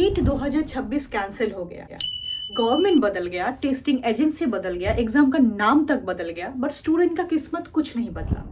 NEET 2026 cancel हो गया। Government बदल गया, टेस्टिंग एजेंसी बदल गया, एग्जाम का नाम तक बदल गया, बट स्टूडेंट का किस्मत कुछ नहीं बदला।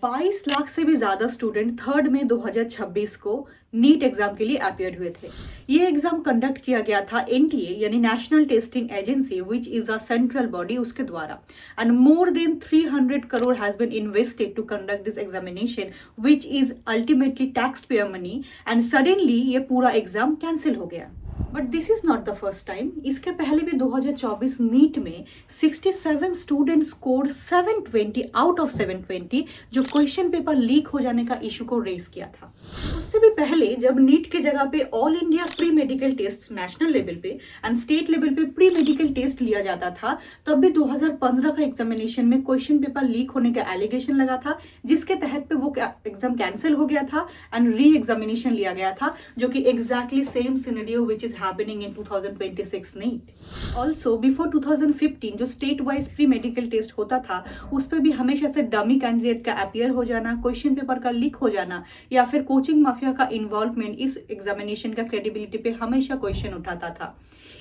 22 लाख से भी ज्यादा स्टूडेंट 3 मई 2026 को नीट एग्जाम के लिए अपीयर हुए थे। ये एग्जाम कंडक्ट किया गया था एनटीए यानी national testing agency which is a central body उसके द्वारा, and more than 300 crore has been invested to conduct this examination which is ultimately taxpayer money, and suddenly ये पूरा एग्जाम कैंसिल हो गया। But this is not the first time. इसके पहले भी 2024 NEET में 67 स्टूडेंट स्कोर 720 आउट ऑफ 720 जो question paper leak हो जाने का इशू को रेज किया था। उससे भी पहले जब नीट के जगह पे all India pre medical test national level पे एंड स्टेट लेवल पे प्री मेडिकल टेस्ट लिया जाता था, तब भी 2015 का एग्जामिनेशन में क्वेश्चन पेपर लीक होने का एलिगेशन लगा था, जिसके तहत पे वो एग्जाम कैंसिल हो गया था एंड री एग्जामिनेशन लिया गया था, जो कि exactly same scenario which is happening in 2026 NEET. Also before 2015 जो state wise pre medical test होता था, उस पर भी हमेशा से डमी कैंडिडेट का अपीयर हो जाना, क्वेश्चन पेपर का लीक हो जाना या फिर कोचिंग माफिया का इन्वॉल्वमेंट इस एग्जामिनेशन का क्रेडिबिलिटी पे हमेशा क्वेश्चन उठाता था।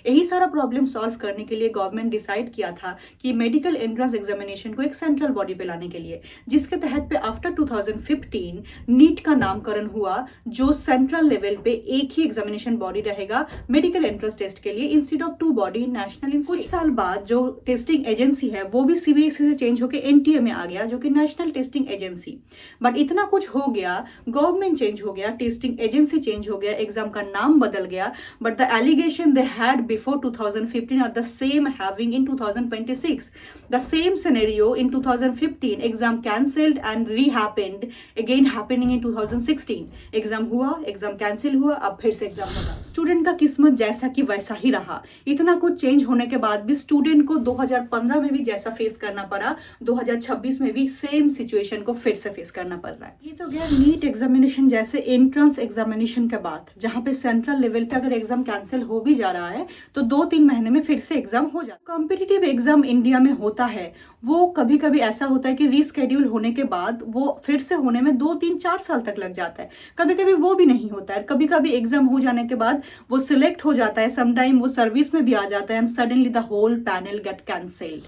यही सारा प्रॉब्लम सॉल्व करने के लिए गवर्नमेंट डिसाइड किया था कि मेडिकल एंट्रेंस एग्जामिनेशन को एक सेंट्रल बॉडी पे लाने के लिए, जिसके तहत पे आफ्टर 2015 नीट का नामकरण हुआ, जो सेंट्रल लेवल पे एक ही एग्जामिनेशन बॉडी रहेगा मेडिकल एंट्रेंस टेस्ट के लिए इंस्टेड ऑफ 2 बॉडी नेशनल। कुछ साल बाद जो टेस्टिंग एजेंसी है वो भी सीबीएसई से चेंज होकर एनटीए में आ गया, जो कि नेशनल टेस्टिंग एजेंसी। बट इतना कुछ हो गया, गवर्नमेंट चेंज हो गया, टेस्टिंग एजेंसी चेंज हो गया, एग्जाम का नाम बदल गया, but the allegation they had before 2015 are the same having in 2026. The same scenario in 2015, exam cancelled and re-happened, again happening in 2016. Exam हुआ, एग्जाम कैंसिल हुआ, अब फिर से एग्जाम होगा। स्टूडेंट का किस्मत जैसा कि वैसा ही रहा। इतना कुछ चेंज होने के बाद भी स्टूडेंट को 2015 में भी जैसा फेस करना पड़ा, 2026 में भी सेम सिचुएशन को फिर से फेस करना पड़ रहा है। ये तो गया नीट एग्जामिनेशन जैसे एंट्रेंस एग्जामिनेशन के बाद, जहाँ पे सेंट्रल लेवल पे अगर एग्जाम कैंसिल हो भी जा रहा है तो 2-3 महीने में फिर से एग्जाम हो जाता है। कॉम्पिटिटिव एग्जाम इंडिया में होता है, वो कभी कभी ऐसा होता है कि रीस्केड्यूल होने के बाद वो फिर से होने में 2-3-4 साल तक लग जाता है। कभी कभी वो भी नहीं होता है, कभी कभी एग्जाम हो जाने के बाद वो सिलेक्ट हो जाता है, समटाइम वो सर्विस में भी आ जाता है, and suddenly the whole panel get cancelled.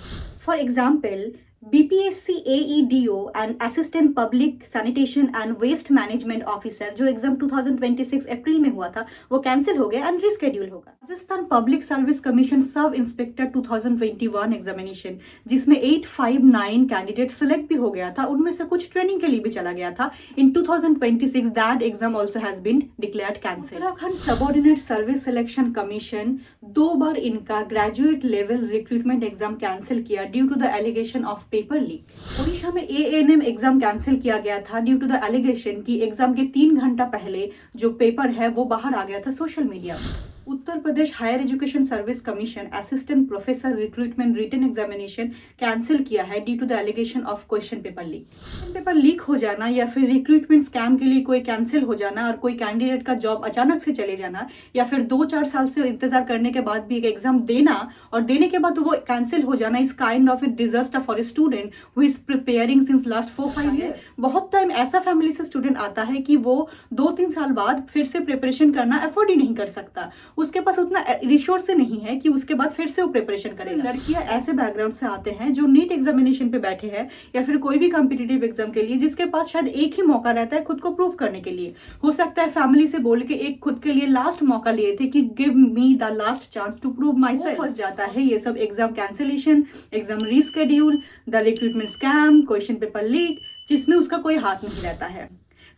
For example BPSC AEDO and assistant public sanitation and waste management officer जो एग्जाम 2026 अप्रैल में हुआ था, वो कैंसिल हो गया एंड रिस्केड्यूल होगा। Rajasthan public service commission sub inspector 2021 examination, जिसमें 859 कैंडिडेट सिलेक्ट भी हो गया था, उनमें से कुछ ट्रेनिंग के लिए भी चला गया था। In 2026 that exam also has been declared cancel. Uttarakhand subordinate service selection commission 2 बार इनका graduate level recruitment exam cancel किया due to the allegation of paper leak. Odisha में ANM एग्जाम कैंसिल किया गया था ड्यू टू द एलिगेशन कि exam के 3 घंटा पहले जो पेपर है वो बाहर आ गया था सोशल मीडिया में। Uttar Pradesh higher education service commission assistant professor recruitment written examination cancel किया है due to the allegation of question paper leak. Question paper leak हो जाना या फिर रिक्रूटमेंट स्कैम के लिए कोई कैंसिल हो जाना और कोई कैंडिडेट का जॉब अचानक से चले जाना, या फिर 2-4 साल से इंतजार करने के बाद भी एक एग्जाम देना और देने के बाद वो कैंसिल हो जाना, इस kind of A disaster for a student who is preparing since last 4-5 year. बहुत टाइम ऐसा फैमिली से स्टूडेंट आता है कि वो 2-3 साल बाद फिर से प्रिपरेशन करना अफोर्ड ही नहीं कर सकता, उसके पास उतना रिसोर्स नहीं है कि उसके बाद फिर से वो प्रिपरेशन करेगा। लड़कियां ऐसे बैकग्राउंड से आते हैं जो नीट एग्जामिनेशन पे बैठे हैं या फिर कोई भी कॉम्पिटिटिव एग्जाम के लिए, जिसके पास शायद एक ही मौका रहता है खुद को प्रूव करने के लिए। हो सकता है फैमिली से बोल के एक खुद के लिए लास्ट मौका लिए थे कि give me the last chance to prove myself. फंस जाता है ये सब exam cancellation, exam reschedule, the recruitment scam, question paper leak, जिसमें उसका कोई हाथ नहीं रहता है।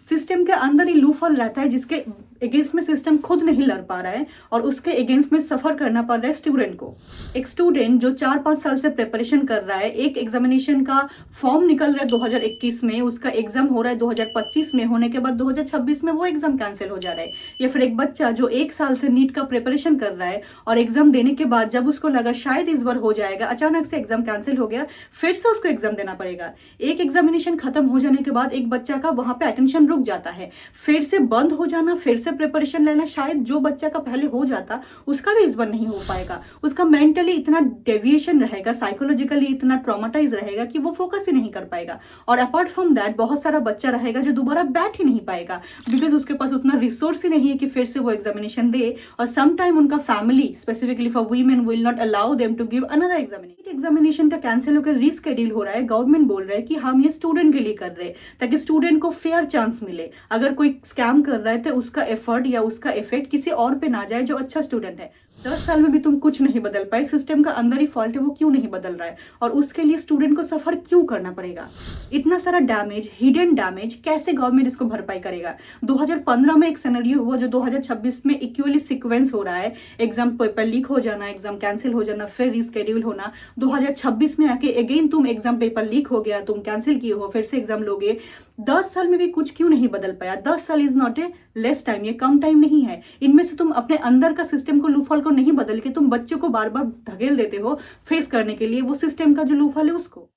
सिस्टम के अंदर ही लूफल रहता है जिसके अगेंस्ट में सिस्टम खुद नहीं लड़ पा रहा है और उसके अगेंस्ट में सफर करना पड़ रहा है स्टूडेंट को। एक स्टूडेंट जो 4-5 साल से प्रिपरेशन कर रहा है, एक एग्जामिनेशन का फॉर्म निकल रहा है 2021 में, उसका एग्जाम हो रहा है 2025 में, होने के बाद 2026 में वो एग्जाम कैंसिल हो जा रहा है। या फिर एक बच्चा जो 1 साल से नीट का प्रिपरेशन कर रहा है और एग्जाम देने के बाद जब उसको लगा शायद इस बार हो जाएगा, अचानक से एग्जाम कैंसिल हो गया, फिर से उसको एग्जाम देना पड़ेगा। एक एग्जामिनेशन खत्म हो जाने के बाद एक बच्चा का वहां पे अटेंशन रुक जाता है, फिर से बंद हो जाना, फिर से से प्रिपरेशन लेना, शायद जो बच्चा का पहले हो जाता उसका भी इस बार नहीं हो पाएगा। उसका मेंटली इतना डेविएशन रहेगा, साइकोलॉजिकली इतना ट्रॉमाटाइज रहेगा कि वो फोकस ही नहीं कर पाएगा। और अपार्ट फ्रॉम दैट बहुत सारा बच्चा रहेगा जो दोबारा बैठ ही नहीं पाएगा, बिकॉज उसके पास उतना रिसोर्स ही नहीं है कि फिर से वो एग्जामिनेशन दे। और सम टाइम उनका family specifically for women will not allow them to give another examination. Examination का कैंसिल होकर रीस्केड्यूल हो रहा है। गवर्नमेंट बोल रहा है कि हम ये स्टूडेंट के लिए कर रहे हैं ताकि स्टूडेंट को फेयर चांस मिले। अगर कोई स्कैम कर रहा है तो उसका एफर्ट या उसका इफेक्ट किसी और पे ना जाए जो अच्छा स्टूडेंट है। 10 साल में भी तुम कुछ नहीं बदल पाए, सिस्टम का अंदर ही फॉल्ट है, वो क्यों नहीं बदल रहा है और उसके लिए स्टूडेंट को सफर क्यों करना पड़ेगा? इतना सारा डैमेज, हिडन डैमेज, कैसे गवर्नमेंट इसको भरपाई करेगा? 2015 में एक सिनेरियो हुआ जो 2026 में इक्वली सीक्वेंस हो रहा है। एग्जाम पेपर लीक हो जाना, एग्जाम कैंसिल हो जाना, फिर रिस्केड्यूल होना। 2026 में आके अगेन तुम एग्जाम पेपर लीक हो गया, तुम कैंसिल किए हो, फिर से एग्जाम लोगे। 10 साल में भी कुछ क्यों नहीं बदल पाया? 10 साल is not a less time, ये कम टाइम नहीं है। इनमें से तुम अपने अंदर का सिस्टम को, लूफॉल को नहीं बदल के तुम बच्चे को बार बार धकेल देते हो फेस करने के लिए वो सिस्टम का जो लूफॉल है उसको।